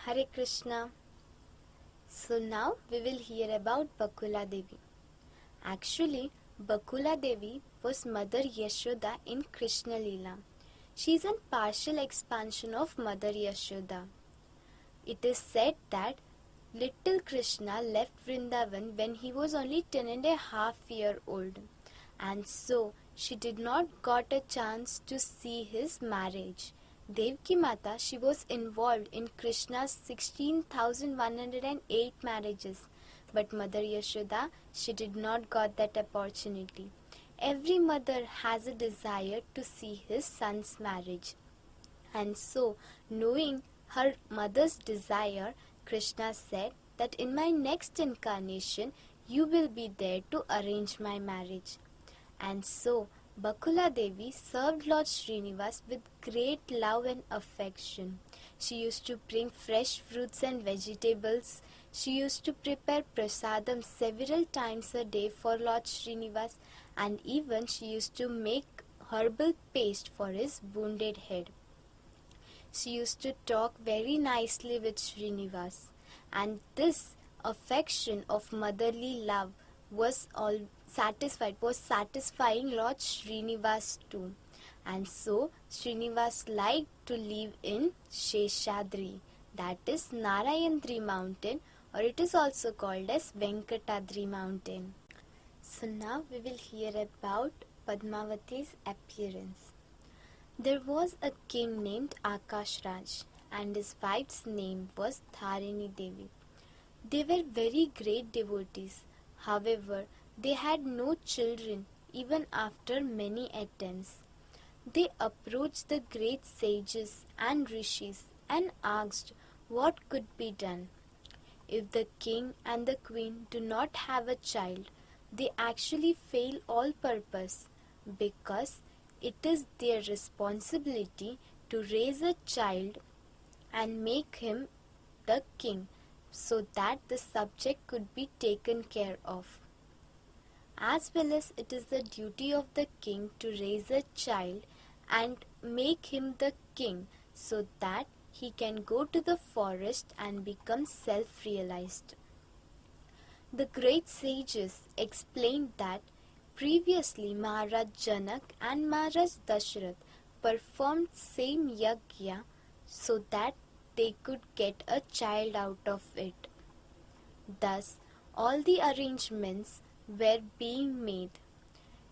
Hare Krishna. So now we will hear about Bakuladevi. Actually, Bakuladevi was Mother Yashoda in Krishna Leela. She is a partial expansion of Mother Yashoda. It is said that little Krishna left Vrindavan when he was only 10.5 years old, and so she did not got a chance to see his marriage. Devaki Mata, she was involved in Krishna's 16,108 marriages, but Mother Yashoda, she did not got that opportunity. Every mother has a desire to see his son's marriage, and so, knowing her mother's desire, Krishna said that in my next incarnation you will be there to arrange my marriage. And so, Bakuladevi served Lord Srinivas with great love and affection. She used to bring fresh fruits and vegetables. She used to prepare prasadam several times a day for Lord Srinivas, and even she used to make herbal paste for his wounded head. She used to talk very nicely with Srinivas, and this affection of motherly love was satisfying Lord Srinivas too. And so Srinivas liked to live in Sheshadri, that is Narayandri mountain, or it is also called as Venkatadri mountain. So now we will hear about Padmavati's appearance. There was a king named Akashraj, and his wife's name was Dharini Devi. They were very great devotees. However, they had no children even after many attempts. They approached the great sages and rishis and asked what could be done. If the king and the queen do not have a child, they actually fail all purpose, because it is their responsibility to raise a child and make him the king, so that the subject could be taken care of. As well as it is the duty of the king to raise a child and make him the king, so that he can go to the forest and become self-realized. The great sages explained that previously Maharaj Janak and Maharaj Dashrath performed same yajna so that they could get a child out of it. Thus, all the arrangements were being made.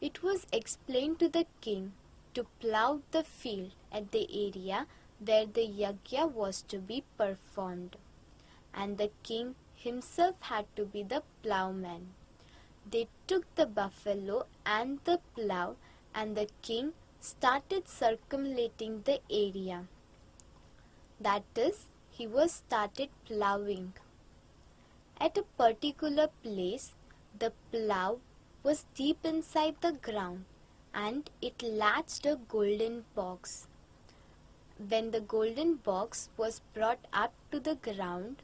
It was explained to the king to plough the field at the area where the yajna was to be performed, and the king himself had to be the ploughman. They took the buffalo and the plough, and the king started circumlating the area. That is, he was started ploughing. At a particular place, the plough was deep inside the ground, and it latched a golden box. When the golden box was brought up to the ground,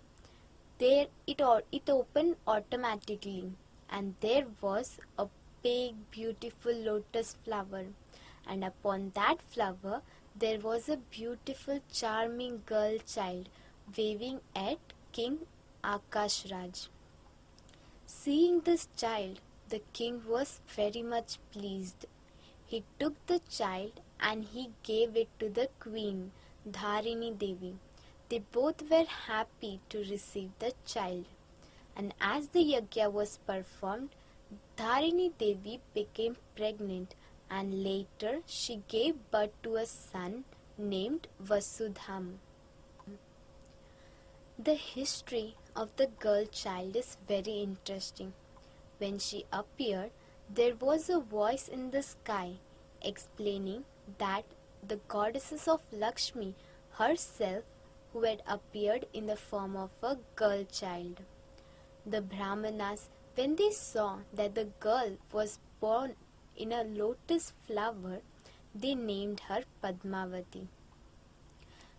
there it opened automatically, and there was a big beautiful lotus flower, and upon that flower there was a beautiful charming girl child waving at King Akashraj. Seeing this child, the king was very much pleased. He took the child and he gave it to the queen, Dharini Devi. They both were happy to receive the child. And as the yajna was performed, Dharini Devi became pregnant, and later she gave birth to a son named Vasudham. The history of the girl child is very interesting. When she appeared, there was a voice in the sky explaining that the goddesses of Lakshmi herself, who had appeared in the form of a girl child. The Brahmanas, when they saw that the girl was born in a lotus flower, they named her Padmavati.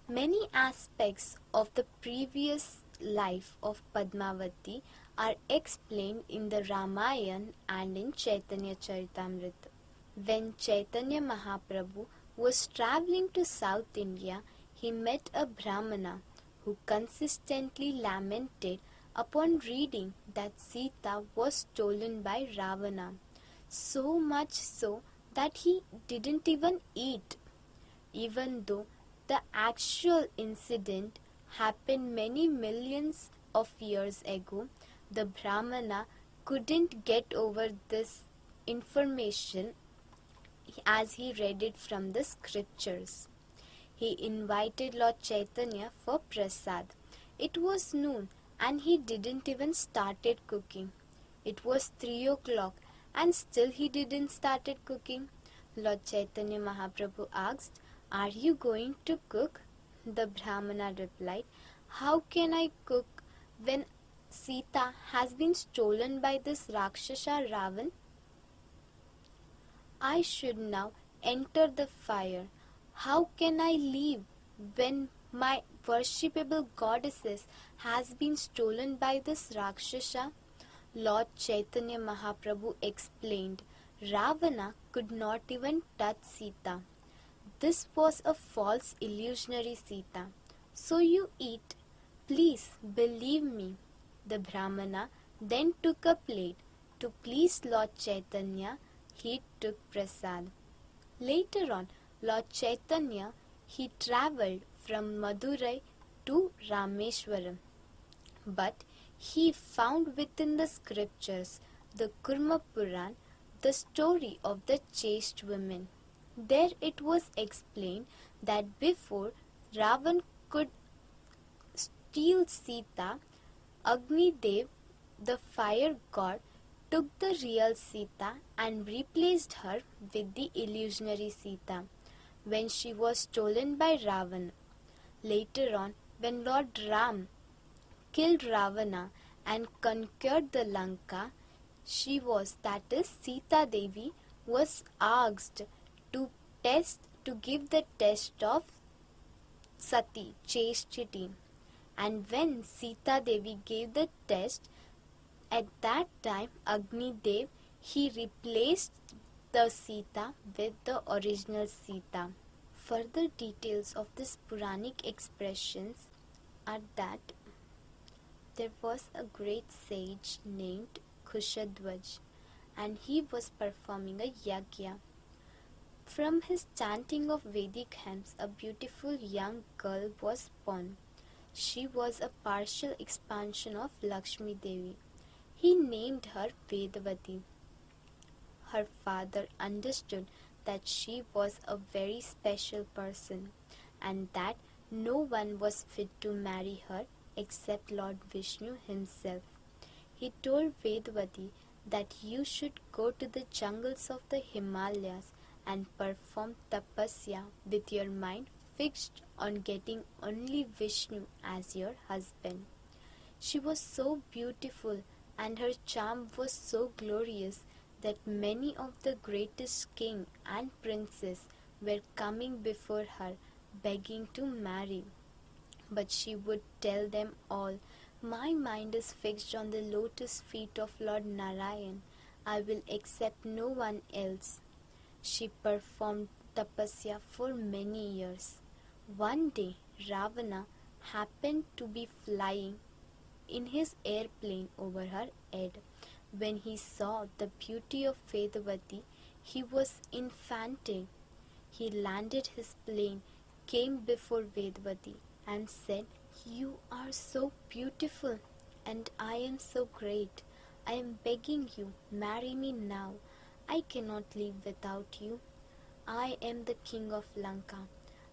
Many aspects of the previous life of Padmavati are explained in the Ramayana and in Chaitanya Charitamrita. When Chaitanya Mahaprabhu was travelling to South India, he met a Brahmana who consistently lamented upon reading that Sita was stolen by Ravana, so much so that he didn't even eat, even though the actual incident happened many millions of years ago. The Brahmana couldn't get over this information as he read it from the scriptures. He invited Lord Chaitanya for prasad. It was noon and he didn't even started cooking. It was 3 o'clock and still he didn't started cooking. Lord Chaitanya Mahaprabhu asked, "Are you going to cook?" The Brahmana replied, "How can I cook when Sita has been stolen by this Rakshasa Ravan? I should now enter the fire. How can I leave when my worshipable goddesses has been stolen by this Rakshasa?" Lord Chaitanya Mahaprabhu explained, Ravana could not even touch Sita. This was a false illusionary Sita. So you eat. Please believe me. The Brahmana then took a plate. To please Lord Chaitanya, he took prasad. Later on, Lord Chaitanya, he travelled from Madurai to Rameshwaram. But he found within the scriptures, the Kurma Puran, the story of the chaste women. There it was explained that before Ravan could steal Sita, Agni Dev, the fire god, took the real Sita and replaced her with the illusionary Sita when she was stolen by Ravana. Later on, when Lord Ram killed Ravana and conquered the Lanka, that is Sita Devi, was asked to give the test of Sati, chastity. And when Sita Devi gave the test, at that time Agni Dev, he replaced the Sita with the original Sita. Further details of this Puranic expressions are that there was a great sage named Kushadwaj, and he was performing a yagya. From his chanting of Vedic hymns, a beautiful young girl was born. She was a partial expansion of Lakshmi Devi. He named her Vedavati. Her father understood that she was a very special person and that no one was fit to marry her except Lord Vishnu himself. He told Vedavati that you should go to the jungles of the Himalayas and perform tapasya with your mind fixed on getting only Vishnu as your husband. She was so beautiful and her charm was so glorious that many of the greatest king and princes were coming before her begging to marry. But she would tell them all, "My mind is fixed on the lotus feet of Lord Narayan. I will accept no one else." She performed tapasya for many years. One day, Ravana happened to be flying in his airplane over her head. When he saw the beauty of Vedavati, he was enchanted. He landed his plane, came before Vedavati, and said, "You are so beautiful, and I am so great. I am begging you, marry me now. I cannot live without you. I am the king of Lanka.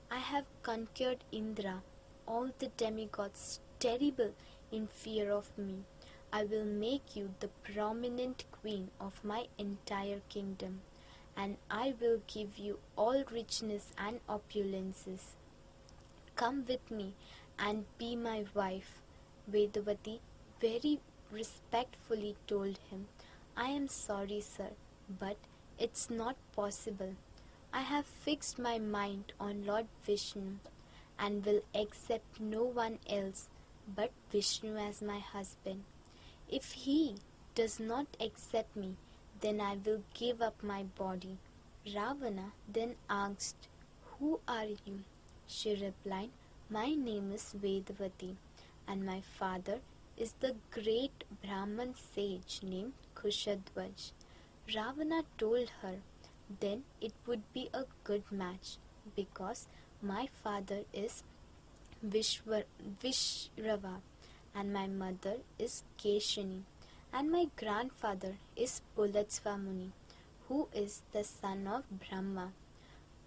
I have conquered Indra, all the demigods terrible in fear of me. I will make you the prominent queen of my entire kingdom, and I will give you all richness and opulences. Come with me and be my wife." Vedavati very respectfully told him, "I am sorry, sir, but it's not possible. I have fixed my mind on Lord Vishnu and will accept no one else but Vishnu as my husband. If he does not accept me, then I will give up my body." Ravana then asked, "Who are you?" She replied, My name is Vedavati, and my father is the great Brahman sage named Kushadwaj. Ravana told her then it would be a good match because my father is Vishrava and my mother is Keshini and my grandfather is Pulatsva Muni, who is the son of Brahma.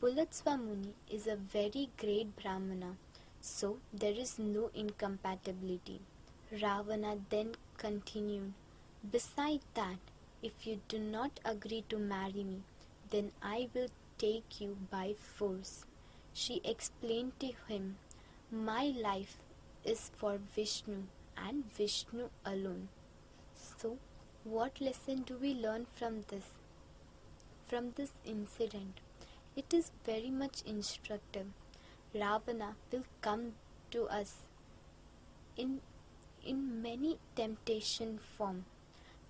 Pulatsva Muni is a very great Brahmana, so there is no incompatibility. Ravana then continued, "Beside that, if you do not agree to marry me, then I will take you by force." She explained to him, "My life is for Vishnu and Vishnu alone." So, what lesson do we learn from this? From this incident, it is very much instructive. Ravana will come to us in many temptation form,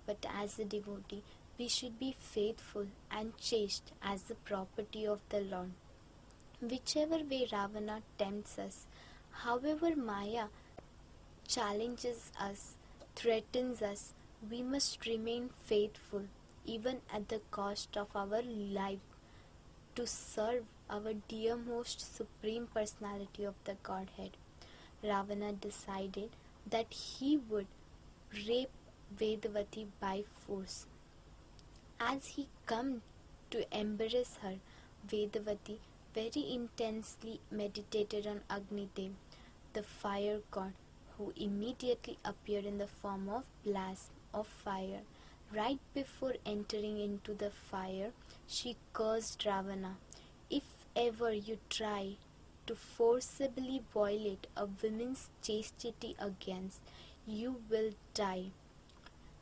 but as a devotee, we should be faithful and chaste as the property of the Lord. Whichever way Ravana tempts us, however Maya challenges us, threatens us, we must remain faithful even at the cost of our life to serve our dearmost Supreme Personality of the Godhead. Ravana decided that he would rape Vedavati by force. As he came to embrace her, Vedavati very intensely meditated on Agnidev, the fire god, who immediately appeared in the form of blast of fire. Right before entering into the fire, she cursed Ravana, "If ever you try to forcibly violate a woman's chastity against, you will die.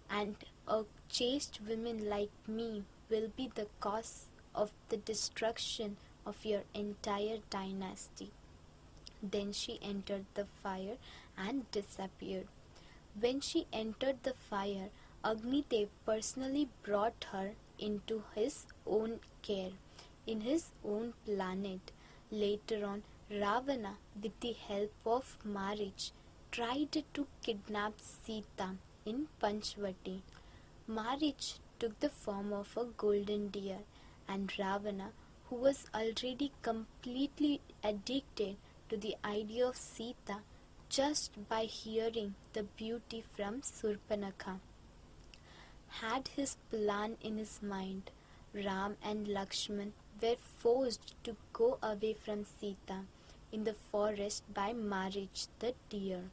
And a chaste woman like me will be the cause of the destruction of your entire dynasty." Then she entered the fire and disappeared. When she entered the fire, Agnidev personally brought her into his own care, in his own planet. Later on, Ravana, with the help of Marich, tried to kidnap Sita in Panchvati. Marich took the form of a golden deer, and Ravana, who was already completely addicted to the idea of Sita just by hearing the beauty from Surpanakha, had his plan in his mind. Ram and Lakshman were forced to go away from Sita in the forest by Marich the deer.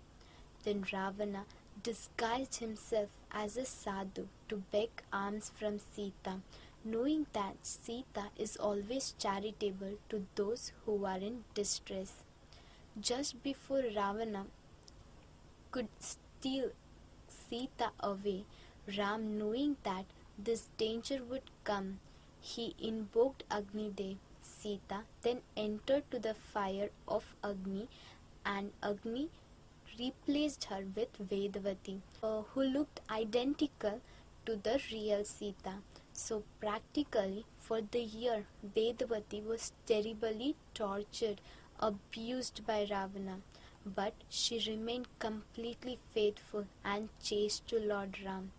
Then Ravana disguised himself as a sadhu to beg alms from Sita, knowing that Sita is always charitable to those who are in distress. Just before Ravana could steal Sita away, Ram, knowing that this danger would come, he invoked Agnidev. Sita then entered to the fire of Agni, and Agni replaced her with Vedavati, who looked identical to the real Sita. So practically for the year, Vedavati was terribly tortured, abused by Ravana, but she remained completely faithful and chaste to Lord Ram.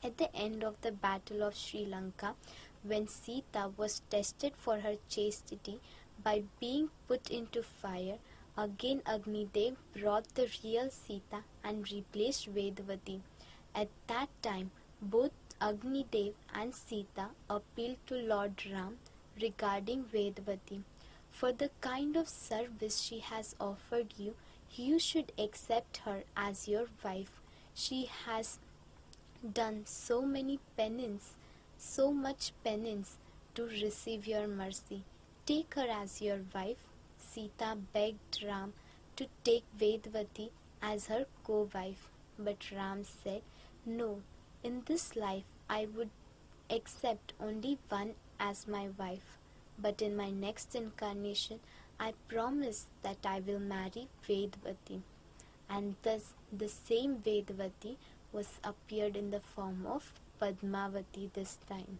At the end of the battle of Sri Lanka, when Sita was tested for her chastity by being put into fire, again Agnidev brought the real Sita and replaced Vedavati. At that time, both Agnidev and Sita appealed to Lord Ram regarding Vedavati. "For the kind of service she has offered you, you should accept her as your wife. She has done so much penance to receive your mercy. Take her as your wife." Sita begged Ram to take Vedavati as her co-wife, but Ram said, "No, in this life I would accept only one as my wife, but in my next incarnation I promise that I will marry Vedavati." And thus the same Vedavati was appeared in the form of Padmavati this time.